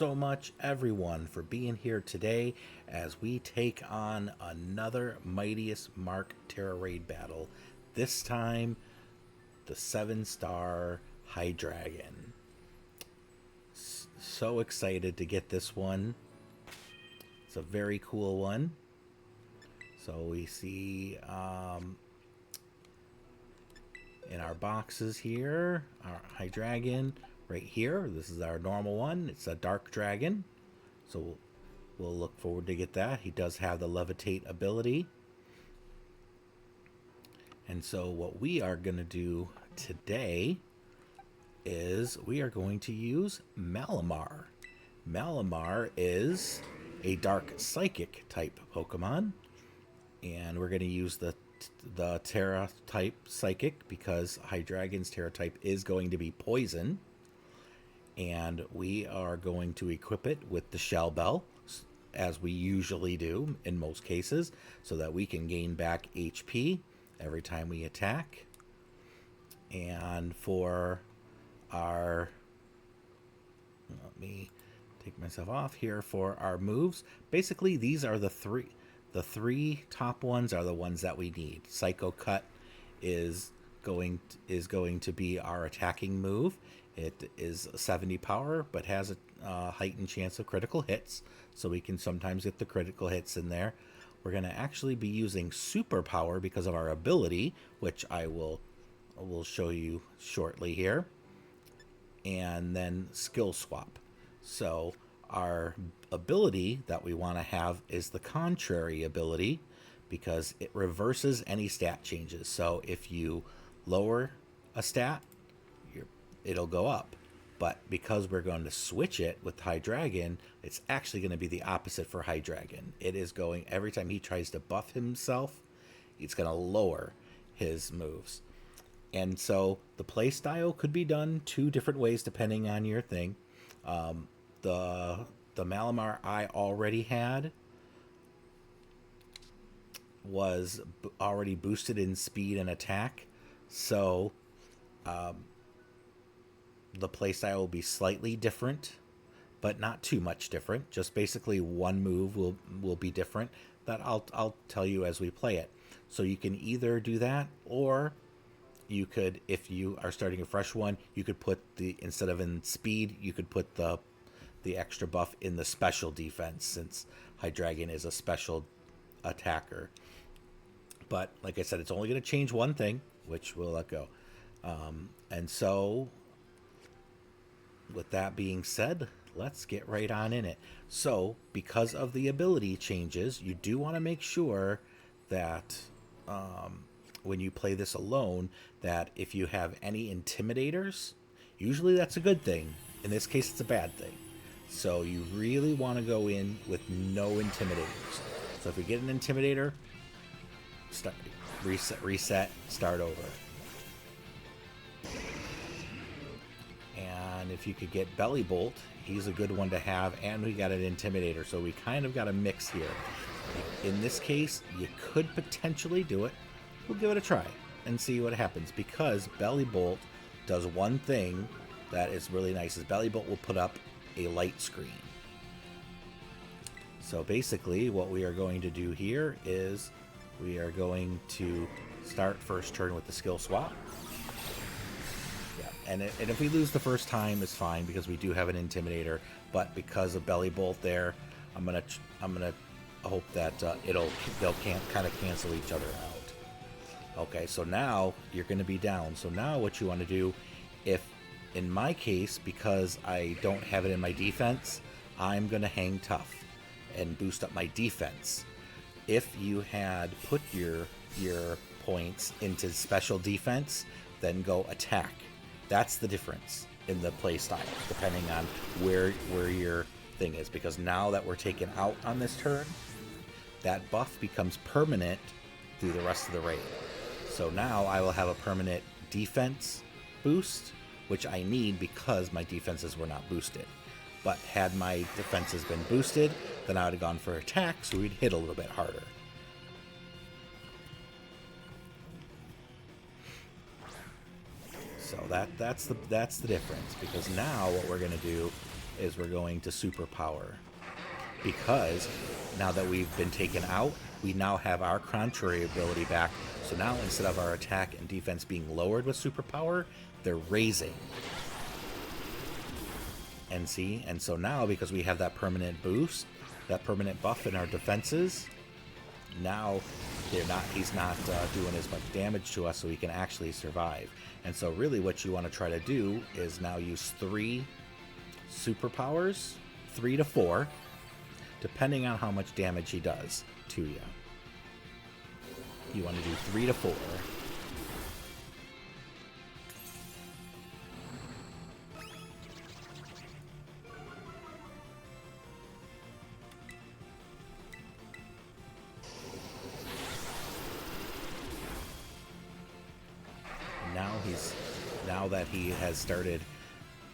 So much, everyone, for being here today as we take on another Mightiest Mark Terra Raid battle. This time, the 7-star Hydreigon. So excited to get this one. It's a very cool one. So we see in our boxes here, our Hydreigon right here. This is our normal one. It's a dark dragon. So we'll look forward to get that. He does have the levitate ability. And so what we are going to do today is we are going to use Malamar. Malamar is a dark psychic type Pokemon. And we're going to use the Tera type psychic because Hydreigon's Tera type is going to be poison. And we are going to equip it with the Shell Bell, as we usually do in most cases, so that we can gain back HP every time we attack. And for our, let me take myself off here, for our moves, basically these are the three top ones are the ones that we need. Psycho Cut is going to be our attacking move. It is 70 power, but has a heightened chance of critical hits, so we can sometimes get the critical hits in there. We're going to actually be using super power because of our ability, which I will show you shortly here, and then skill swap. So our ability that we want to have is the contrary ability, because it reverses any stat changes. So if you lower a stat, it'll go up. But because we're going to switch it with Hydreigon, it's actually going to be the opposite for Hydreigon. It is going, every time he tries to buff himself, it's going to lower his moves. And so the play style could be done two different ways depending on your thing. The Malamar I already had was already boosted in speed and attack, so the playstyle will be slightly different, but not too much different. Just basically one move will be different. That I'll tell you as we play it. So you can either do that, or you could, if you are starting a fresh one, you could put instead of in speed, you could put the extra buff in the special defense, since Hydreigon is a special attacker. But like I said, it's only going to change one thing, which we'll let go. And so with that being said, let's get right on in it. So because of the ability changes, you do want to make sure that when you play this alone, that if you have any intimidators, usually that's a good thing. In this case, it's a bad thing. So you really want to go in with no intimidators. So if you get an intimidator, reset, start over. And if you could get Belly Bolt, he's a good one to have, and we got an intimidator, so we kind of got a mix here. In this case, you could potentially do it. We'll give it a try and see what happens, because Belly Bolt does one thing that is really nice. Is Belly Bolt will put up a light screen. So basically what we are going to do here is we are going to start first turn with the skill swap. Yeah, and if we lose the first time, it's fine because we do have an intimidator, but because of Belly Bolt there, I'm gonna hope that they'll kind of cancel each other out. Okay, so now you're going to be down. So now what you want to do, if in my case, because I don't have it in my defense, I'm going to hang tough and boost up my defense. If you had put your points into special defense, then go attack. That's the difference in the play style, depending on where your thing is. Because now that we're taken out on this turn, that buff becomes permanent through the rest of the raid. So now I will have a permanent defense boost, which I need because my defenses were not boosted. But had my defenses been boosted, then I would have gone for attack, so we'd hit a little bit harder. So that's the difference, because now what we're going to do is we're going to superpower. Because now that we've been taken out, we now have our contrary ability back. So now instead of our attack and defense being lowered with superpower, they're raising. And see, and so now because we have that permanent boost, that permanent buff in our defenses, now he's not doing as much damage to us, so he can actually survive. And so really what you want to try to do is now use 3 superpowers, 3 to 4, depending on how much damage he does to you. You want to do 3 to 4. Now that he has started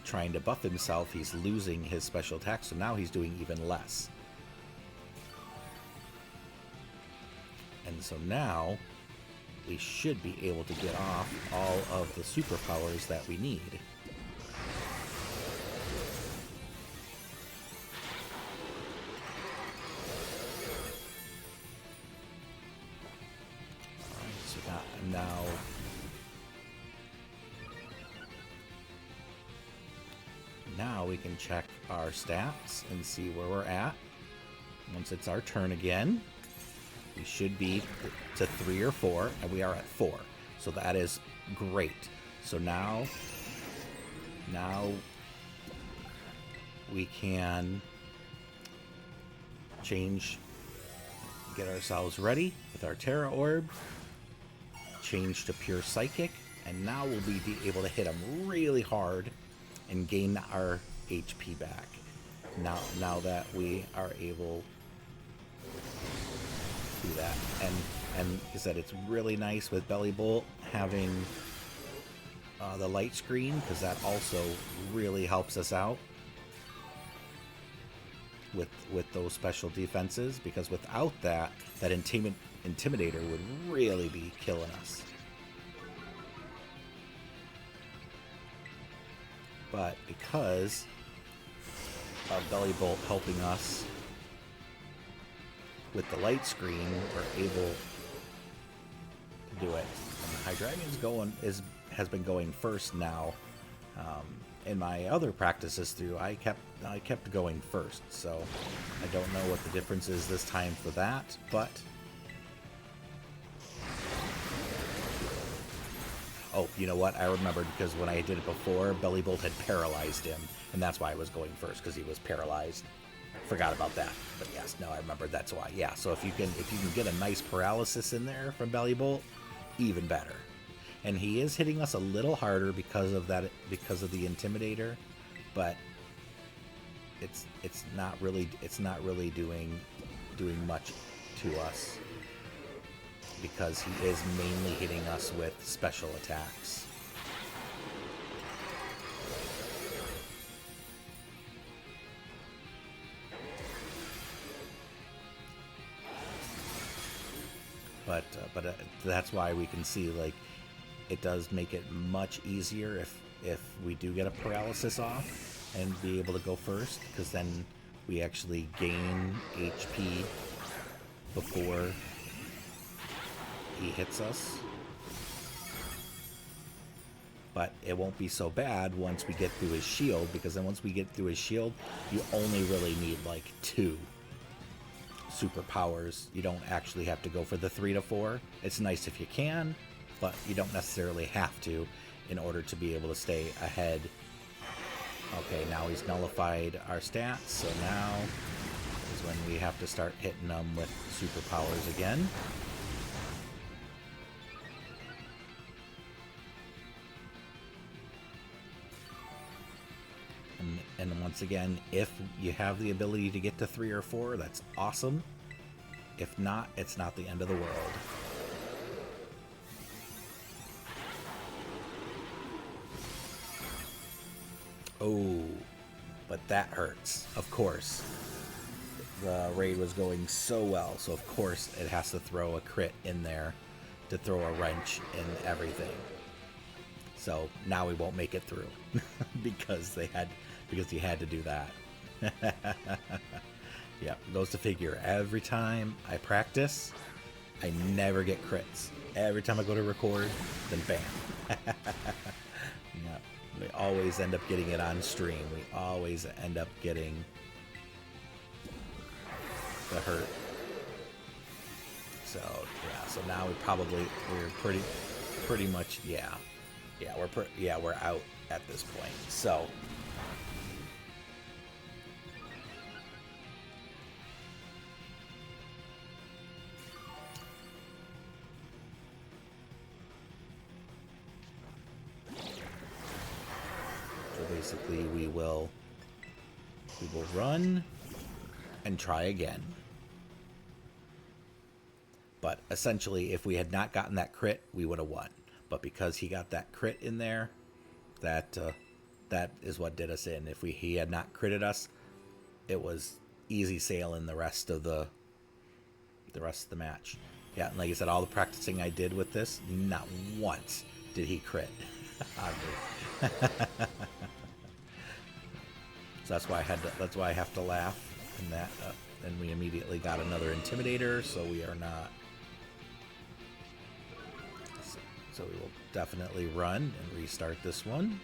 trying to buff himself, he's losing his special attack, so now he's doing even less. And so now we should be able to get off all of the superpowers that we need. Alright, so now we can check our stats and see where we're at. Once it's our turn again, we should be to 3 or 4, and we are at 4. So that is great. So now we can get ourselves ready with our Tera Orb, change to pure Psychic, and now we'll be able to hit him really hard and gain our HP back. Now that we are able to do that. And like I said, it's really nice with Belly Bolt having the light screen, because that also really helps us out with those special defenses, because without that Intimidator would really be killing us. But because of Belly Bolt helping us with the light screen, we're able to do it. And Hydreigon's has been going first now. In my other practices through, I kept going first, so I don't know what the difference is this time for that, but oh, you know what? I remembered, because when I did it before, Belly Bolt had paralyzed him, and that's why I was going first, because he was paralyzed. Forgot about that, but yes, no, I remembered that's why. Yeah, so if you can get a nice paralysis in there from Belly Bolt, even better. And he is hitting us a little harder because of that, because of the Intimidator, but it's not really doing much to us, because he is mainly hitting us with special attacks. But that's why we can see, like, it does make it much easier if we do get a paralysis off and be able to go first, because then we actually gain HP before he hits us. But it won't be so bad once we get through his shield, because then once we get through his shield, you only really need like 2 superpowers. You don't actually have to go for the 3 to 4. It's nice if you can, but you don't necessarily have to in order to be able to stay ahead. Okay, now he's nullified our stats, so now is when we have to start hitting them with superpowers again. And once again, if you have the ability to get to 3 or 4, that's awesome. If not, it's not the end of the world. Oh, but that hurts, of course. The raid was going so well, so of course it has to throw a crit in there to throw a wrench in everything. So now we won't make it through because they had because he had to do that. Yeah, goes to figure. Every time I practice, I never get crits. Every time I go to record, then bam. Yeah, we always end up getting it on stream. We always end up getting the hurt. So yeah, so now we're pretty much we're out at this point. So basically we will run and try again. But essentially, if we had not gotten that crit, we would have won. But because he got that crit in there, that is what did us in. If he had not critted us, it was easy sailing the rest of the match. Yeah, and like I said, all the practicing I did with this, not once did he crit on me. So that's why I have to laugh. And that, and we immediately got another Intimidator, so we are not. So we will definitely run and restart this one.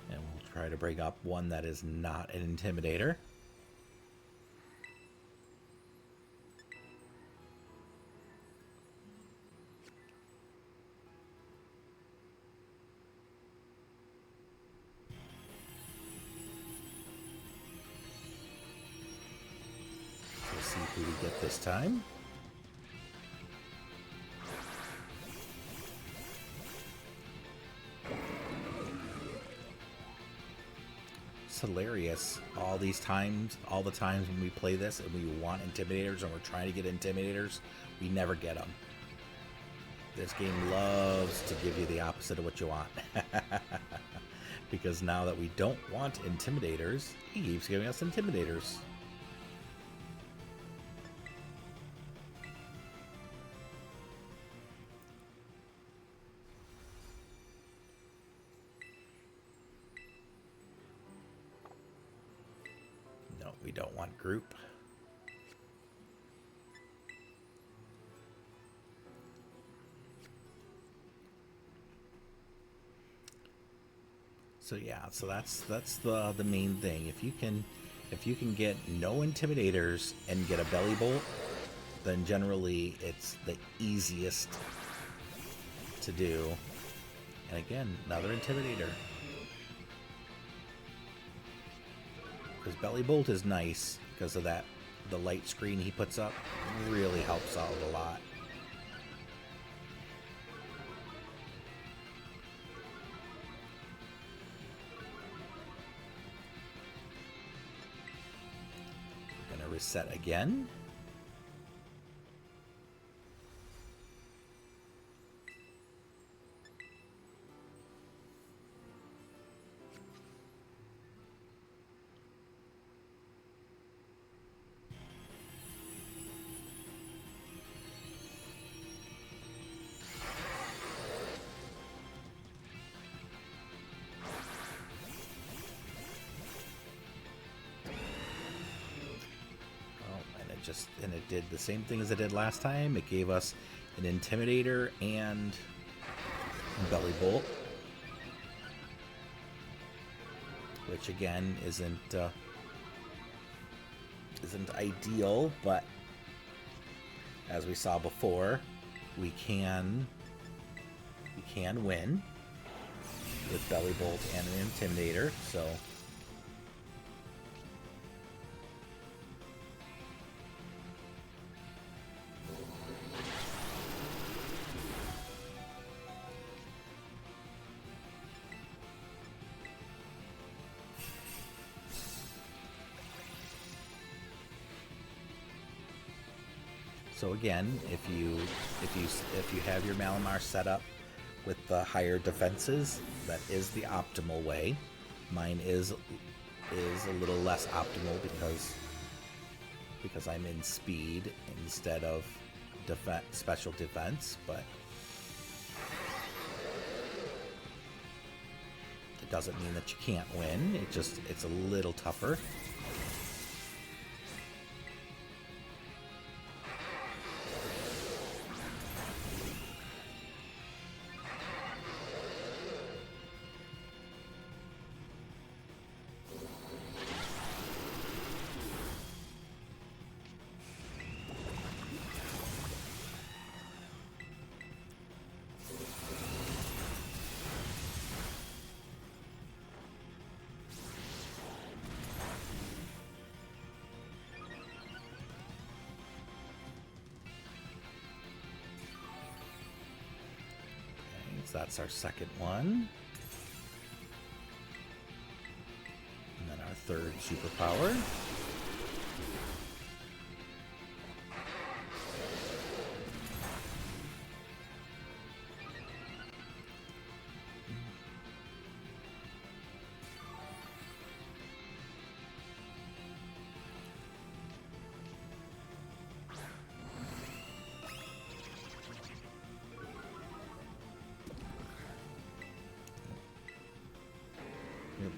And we'll try to bring up one that is not an Intimidator. See who we get this time. It's hilarious. All the times when we play this and we want Intimidators and we're trying to get Intimidators, we never get them. This game loves to give you the opposite of what you want. Because now that we don't want Intimidators, he keeps giving us Intimidators. We don't want group. So yeah, so that's the main thing. If you can get no Intimidators and get a Belly Bolt, then generally it's the easiest to do. And again, another Intimidator. Because Belly Bolt is nice because of that. The light screen he puts up really helps out a lot. We're going to reset again. And it did the same thing as it did last time. It gave us an Intimidator and Belly Bolt, which again isn't ideal, but as we saw before, we can win with Belly Bolt and an Intimidator. So So again, if you have your Malamar set up with the higher defenses, that is the optimal way. Mine is is a little less optimal because I'm in speed instead of special defense, but it doesn't mean that you can't win. It's a little tougher. That's our second one. And then our third superpower.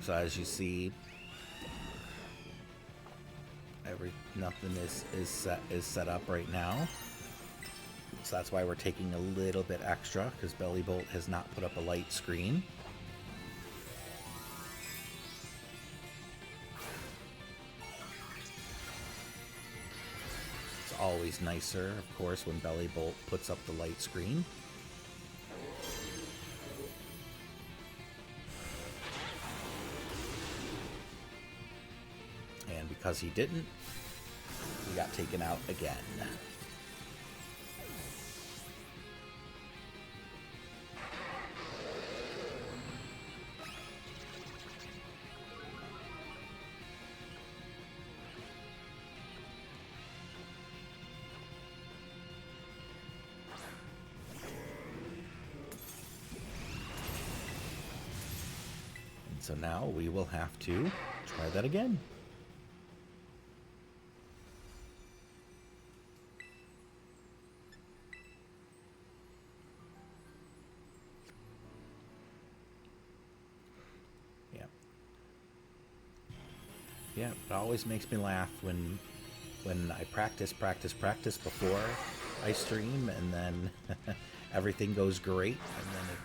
So as you see, nothing is set up right now. So that's why we're taking a little bit extra, because Belly Bolt has not put up a light screen. It's always nicer, of course, when Belly Bolt puts up the light screen. Because he didn't, he got taken out again. And so now we will have to try that again. Yeah, it always makes me laugh when I practice before I stream, and then everything goes great, and then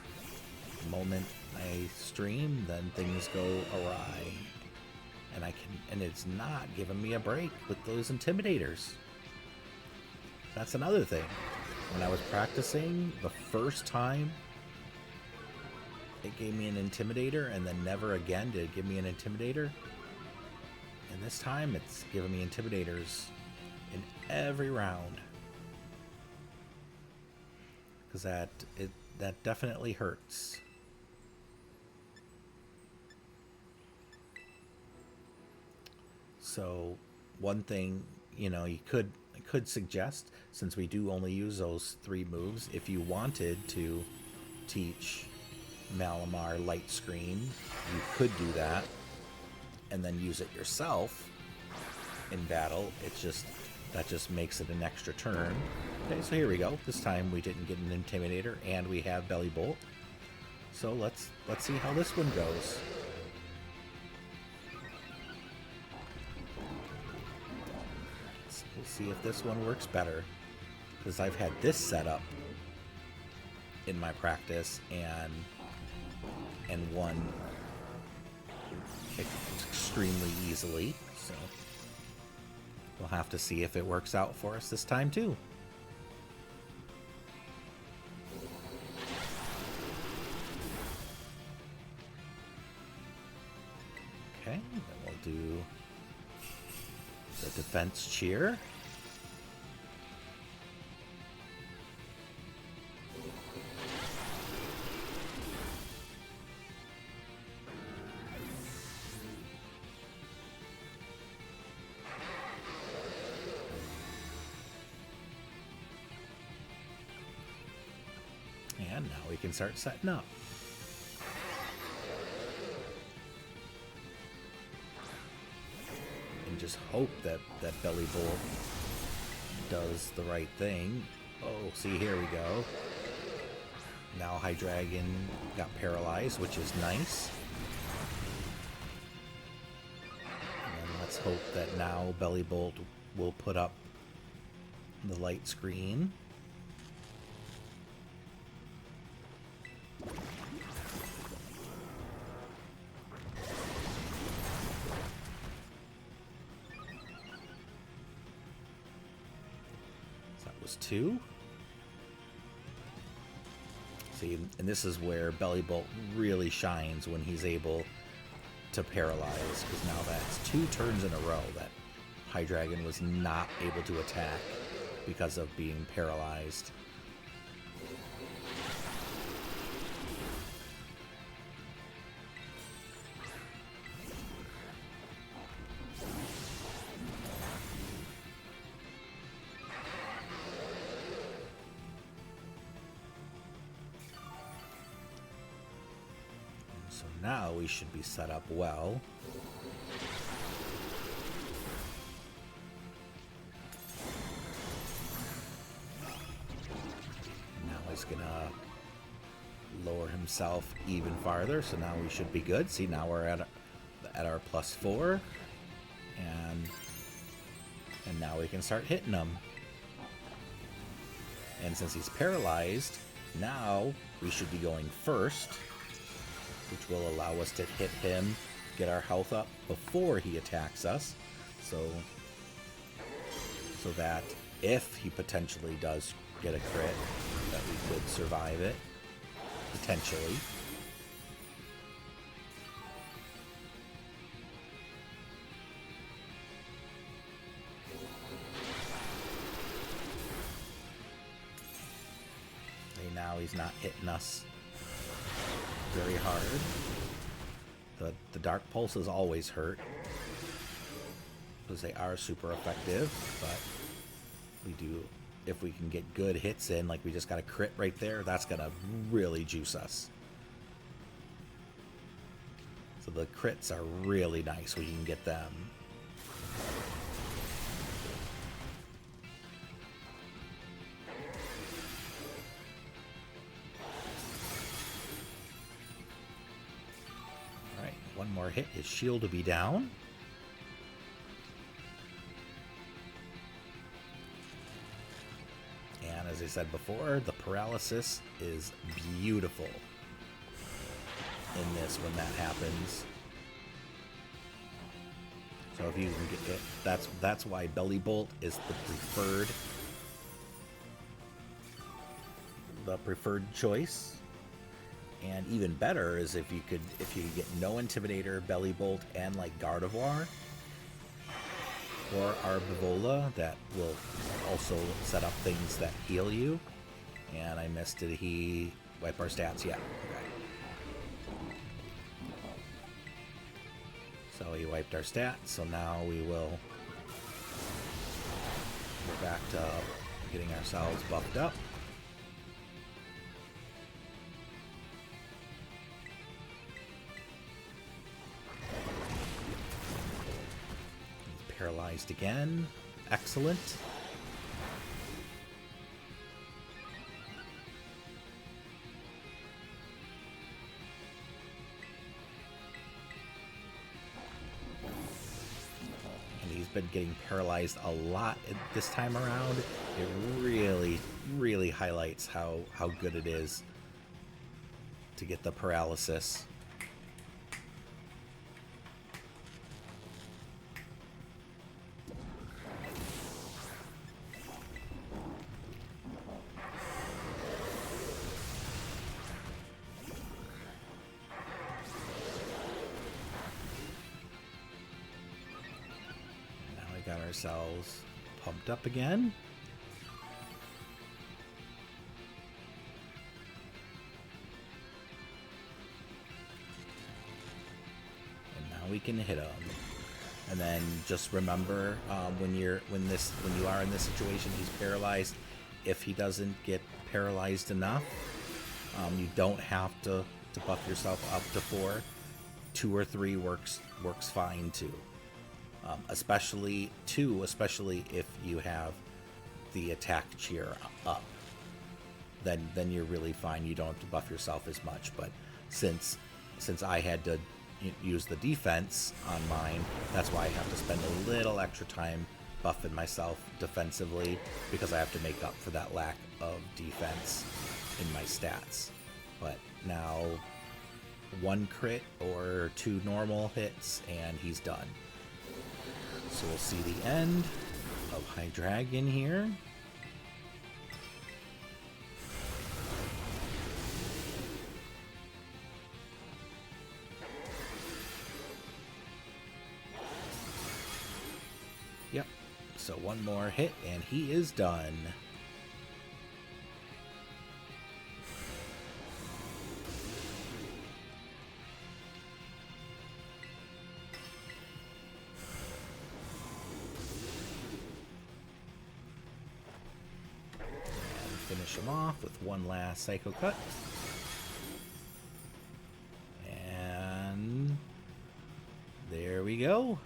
at the moment I stream, then things go awry, and it's not giving me a break with those intimidators. That's another thing. When I was practicing the first time, it gave me an intimidator, and then never again did it give me an intimidator. And this time, it's giving me intimidators in every round. Because that definitely hurts. So, one thing, you could suggest, since we do only use those 3 moves, if you wanted to teach Malamar Light Screen, you could do that. And then use it yourself in battle. That just makes it an extra turn. Okay, so here we go. This time we didn't get an Intimidator, and we have Belly Bolt. So let's see how this one goes. We'll see if this one works better, because I've had this set up in my practice and won extremely easily, so we'll have to see if it works out for us this time too. Okay, then we'll do the defense cheer. And now we can start setting up. just hope that Belly Bolt does the right thing. Oh, see, here we go. Now Hydreigon got paralyzed, which is nice. And let's hope that now Belly Bolt will put up the light screen. Two. See, and this is where Belly Bolt really shines when he's able to paralyze, because now that's 2 turns in a row that Hydreigon was not able to attack because of being paralyzed. So now we should be set up well. Now he's gonna lower himself even farther, so now we should be good. See, now we're at our +4, and now we can start hitting him. And since he's paralyzed, now we should be going first, which will allow us to hit him, get our health up before he attacks us, so that if he potentially does get a crit, that we could survive it, potentially. Okay, now he's not hitting us very hard. The dark pulses always hurt because they are super effective, but we do, if we can get good hits in, like we just got a crit right there, that's gonna really juice us. So the crits are really nice when you can get them. One more hit, his shield will be down. And as I said before, the paralysis is beautiful in this when that happens. So if you can get it, that's why Belly Bolt is the preferred choice. And even better is if you get no Intimidator, Belly Bolt, and like Gardevoir or Arbivola, that will also set up things that heal you. And I missed, did he wipe our stats? Yeah. Okay. So he wiped our stats, so now we will go back to getting ourselves buffed up. Paralyzed again. Excellent. And he's been getting paralyzed a lot this time around. It really, really highlights how good it is to get the paralysis. Got ourselves pumped up again. And now we can hit him. And then just remember, when you are in this situation, he's paralyzed. If he doesn't get paralyzed enough, you don't have to buff yourself up to 4. 2 or 3 works fine too. especially if you have the attack cheer up. Then you're really fine. You don't have to buff yourself as much. But since I had to use the defense on mine, that's why I have to spend a little extra time buffing myself defensively, because I have to make up for that lack of defense in my stats. But now 1 crit or 2 normal hits and he's done. So we'll see the end of Hydreigon here. Yep, so 1 more hit and he is done. Finish him off with 1 last Psycho Cut. And there we go.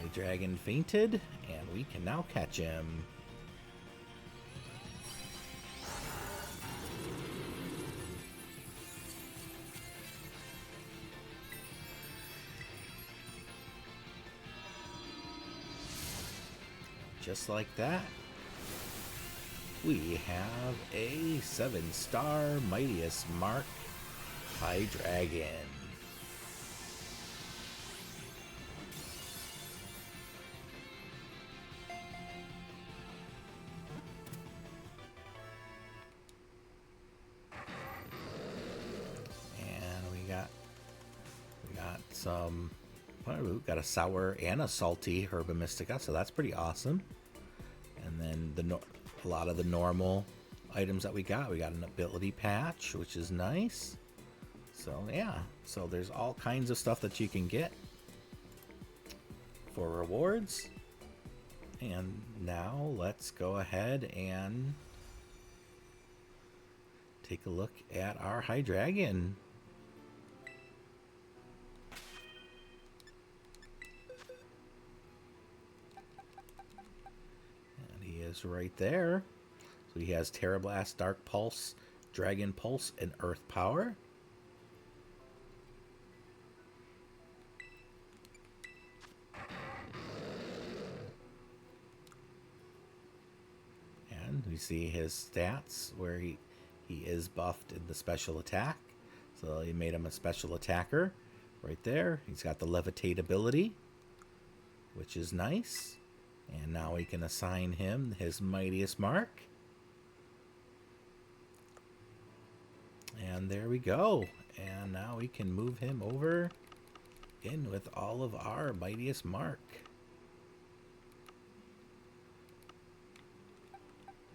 Hydreigon fainted, and we can now catch him. Just like that, we have a 7-star Mightiest Mark Hydreigon. And we got some, we got a sour and a salty Herba Mystica, so that's pretty awesome. And then a lot of the normal items that we got an ability patch, which is nice. So yeah, so there's all kinds of stuff that you can get for rewards. And now let's go ahead and take a look at our Hydreigon. Right there. So he has Tera Blast, Dark Pulse, Dragon Pulse, and Earth Power. And we see his stats where he is buffed in the special attack. So he made him a special attacker right there. He's got the Levitate ability, which is nice. And now we can assign him his Mightiest Mark. And there we go. And now we can move him over in with all of our Mightiest Mark.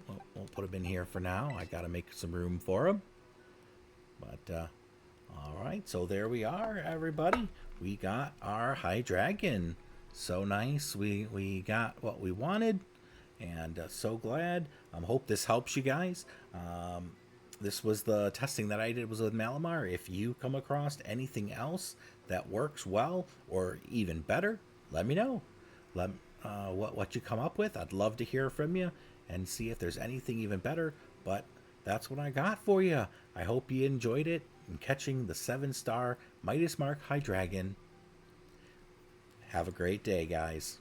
We'll put him in here for now. I got to make some room for him. But, alright. So there we are, everybody. We got our Hydreigon. So nice. We got what we wanted, and so glad. Hope this helps you guys. This was the testing that I did was with Malamar. If you come across anything else that works well or even better, let me know. What you come up with. I'd love to hear from you and see if there's anything even better. But that's what I got for you. I hope you enjoyed it and catching the 7-star Mightiest Mark Hydreigon. Have a great day, guys.